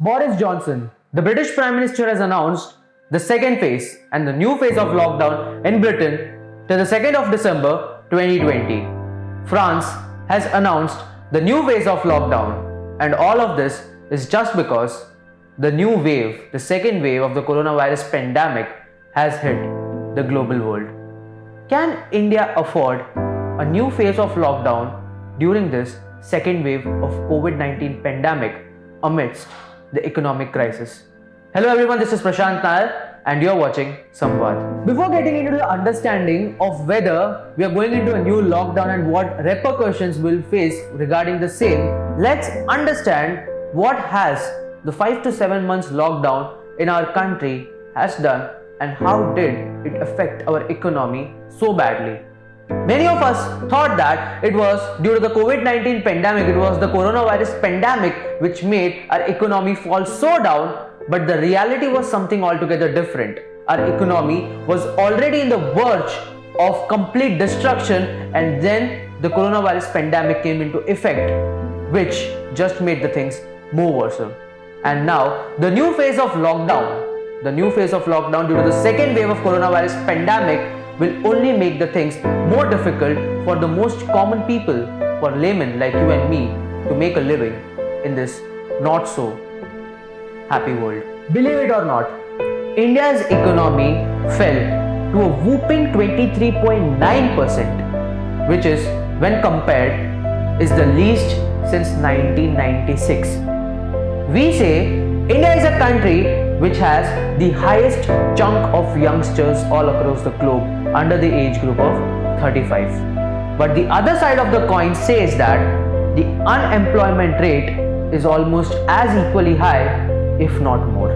Boris Johnson, the British Prime Minister, has announced the second phase and the new phase of lockdown in Britain till the 2nd of December 2020. France has announced the new phase of lockdown, and all of this is just because the new wave, the second wave of the coronavirus pandemic, has hit the global world. Can India afford a new phase of lockdown during this second wave of COVID-19 pandemic amidst the economic crisis? Hello everyone, this is Prashant Nair and you're watching Samvad. Before getting into the understanding of whether we are going into a new lockdown and what repercussions we'll face regarding the same, let's understand what has the 5 to 7 months lockdown in our country has done and how did it affect our economy so badly. Many of us thought that it was due to the COVID-19 pandemic, it was the coronavirus pandemic which made our economy fall so down, but the reality was something altogether different. Our economy was already in the verge of complete destruction, and then the coronavirus pandemic came into effect, which just made the things more worse. And now the new phase of lockdown due to the second wave of coronavirus pandemic will only make the things more difficult for the most common people, for laymen like you and me, to make a living in this not so happy world. Believe it or not, India's economy fell to a whooping 23.9%, which is, when compared, is the least since 1996. We say India is a country which has the highest chunk of youngsters all across the globe under the age group of 35. But the other side of the coin says that the unemployment rate is almost as equally high, if not more.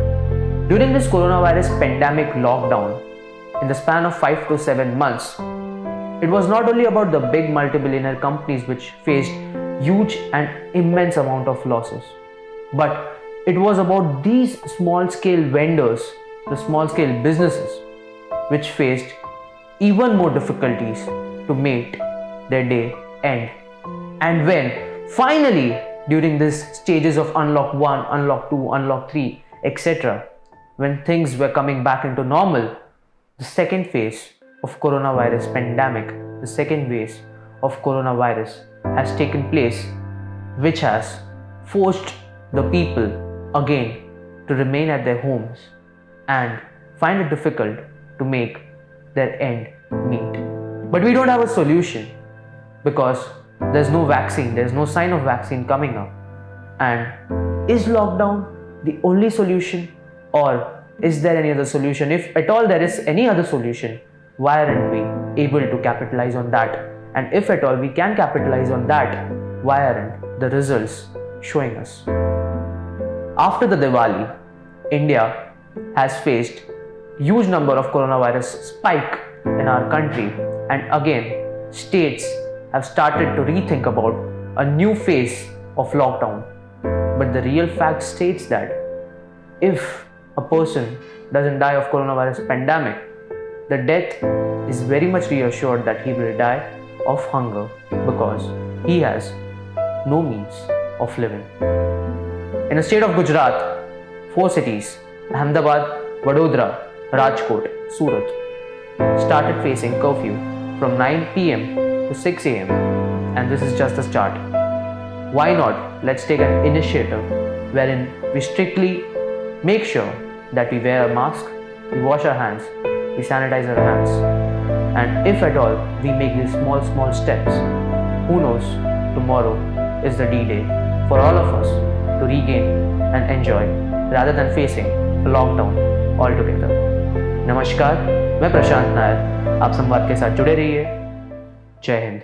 During this coronavirus pandemic lockdown, in the span of 5 to 7 months, it was not only about the big multi-billionaire companies which faced huge and immense amount of losses, but it was about these small-scale vendors, the small-scale businesses, which faced even more difficulties to make their day end. And when finally, during these stages of Unlock 1, Unlock 2, Unlock 3, etc., when things were coming back into normal, the second phase of coronavirus pandemic, the second phase of coronavirus has taken place, which has forced the people again to remain at their homes and find it difficult to make their end meet. But we don't have a solution because there's no vaccine, there's no sign of vaccine coming up. And is lockdown the only solution, or is there any other solution? If at all there is any other solution, why aren't we able to capitalize on that? And if at all we can capitalize on that, why aren't the results showing us? After the Diwali, India has faced huge number of coronavirus spike in our country, and again states have started to rethink about a new phase of lockdown. But the real fact states that if a person doesn't die of coronavirus pandemic, the death is very much reassured that he will die of hunger because he has no means of living. In the state of Gujarat, 4 cities, Ahmedabad, Vadodara, Rajkot, Surat, started facing curfew from 9 p.m. to 6 a.m. and this is just the start. Why not let's take an initiative wherein we strictly make sure that we wear a mask, we wash our hands, we sanitize our hands, and if at all we make these small steps, who knows, tomorrow is the D-Day for all of us to regain and enjoy rather than facing a lockdown altogether. नमस्कार, मैं प्रशांत नायर, आप संवाद के साथ जुड़े रहिए। जय हिंद।